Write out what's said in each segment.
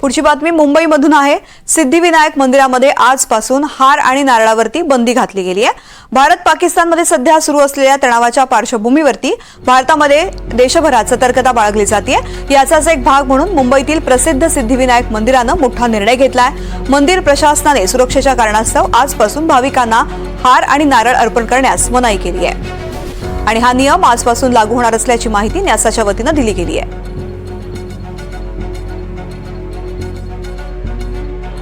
पुढची बातमी मुंबईमधून आहे। सिद्धिविनायक मंदिरामध्ये आजपासून हार आणि नारळावरती बंदी घातली गेली आहे। भारत पाकिस्तानमध्ये सध्या सुरू असलेल्या तणावाच्या पार्श्वभूमीवरती भारतामध्ये देशभरात सतर्कता बाळगली जाते। याचाच एक भाग म्हणून मुंबईतील प्रसिद्ध सिद्धिविनायक मंदिरानं मोठा निर्णय घेतलाय। मंदिर प्रशासनाने सुरक्षेच्या कारणास्तव आजपासून भाविकांना हार आणि नारळ अर्पण करण्यास मनाई केली आहे आणि हा नियम आजपासून लागू होणार असल्याची माहिती न्यासाच्या वतीनं दिली गेली आहे।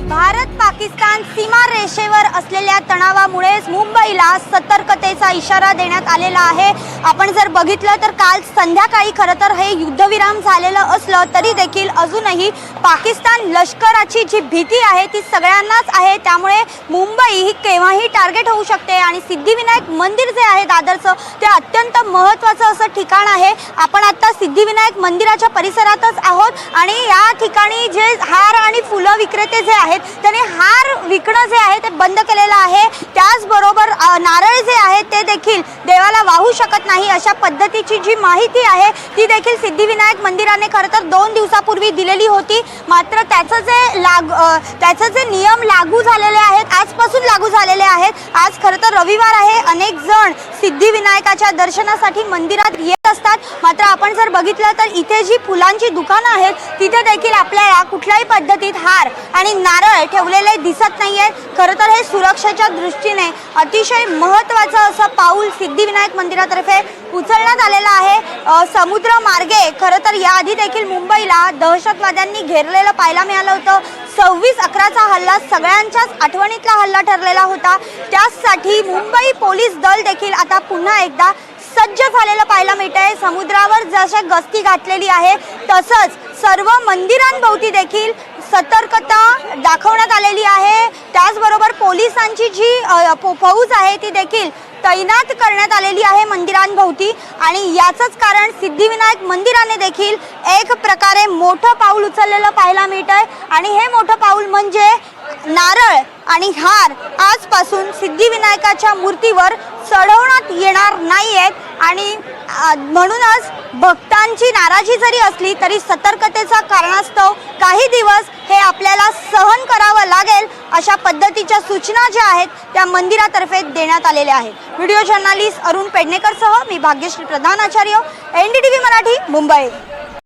भारत पाकिस्तान सीमा रेषेवर असलेल्या तणावामुळेच मुंबईला सतर्कतेचा इशारा देण्यात आलेला आहे। आपण जर बघितलं तर काल संध्याकाळी खरं तर हे युद्धविराम झालेलं असलं तरी देखील अजूनही पाकिस्तान लष्कराची जी भीती आहे ती सगळ्यांनाच आहे। त्यामुळे मुंबई ही केव्हाही टार्गेट होऊ शकते आणि सिद्धिविनायक मंदिर जे आहे दादरचं ते अत्यंत महत्त्वाचं असं ठिकाण आहे। आपण आता सिद्धिविनायक मंदिराच्या परिसरातच आहोत आणि या ठिकाणी जे हार आणि फुलं विक्रेते जे आहेत त्यांनी हार विकणं जे आहे ते बंद केलेलं आहे। त्याचबरोबर नारळ जे आहे ते देखील देवाला वाहू शकत नाही अशा पद्धतीची जी माहिती आहे ती देखील सिद्धिविनायक मंदिराने खरं तर 2 दिवसापूर्वी दिलेली होती। मात्र त्याचे जे नियम लागू झालेले आहेत आजपासून लागू झालेले आहेत। आज खरं तर रविवार आहे, अनेक जण सिद्धिविनायकाच्या दर्शनासाठी मंदिरात येत असतात। मात्र आपण जर बघितलं तर इथे जी फुलांची दुकानं आहेत तिथे देखील आपल्याला कुठल्याही पद्धतीत हार आणि नारळ ठेवलेले दिसत नाहीये। खरं तर हे सुरक्षेच्या दृष्टीने अतिशय महत्त्वाचं असं पाऊल सिद्धिविनायक मंदिरातर्फे उचलण्यात आलेलं आहे। समुद्र मार्गे खरं तर याआधी देखील मुंबईला दहशतवाद्यांनी घेरलेलं पाहायला मिळालं होतं। 26/11चा हल्ला सगळ्यांच्याच आठवणीतला हल्ला ठरलेला होता। त्यासाठी मुंबई पोलीस दल देखील आता पुन्हा एकदा सज्ज झालेलं पाहायला मिळतंय। समुद्रावर जसे गस्ती घातलेली आहे तसंच सर्व मंदिरांभोवती देखील सतर्कता दाखवण्यात आलेली आहे। त्याचबरोबर पोलिसांची जी फौज आहे ती देखील तैनात करण्यात आलेली आहे मंदिरांभोवती आणि याचंच कारण सिद्धिविनायक मंदिराने देखील एक प्रकारे मोठं पाऊल उचललेलं पाहायला मिळतंय आणि हे मोठं पाऊल म्हणजे नारळ आणि हार आजपासून सिद्धिविनायकाच्या मूर्तीवर चढवण्यात येणार नाहीयेत आणि म्हणूनच भक्तांची नाराजी जरी असली तरी सतर्कतेचा कारणास्तव काही दिवस हे आपल्याला सहन करावं लागेल अशा पद्धतीच्या सूचना ज्या आहेत त्या मंदिरातर्फे देण्यात आलेल्या आहेत। व्हिडिओ जर्नलिस्ट अरुण पेडणेकरसह मी भाग्यश्री प्रधान आचार्य, NDTV मराठी, मुंबई।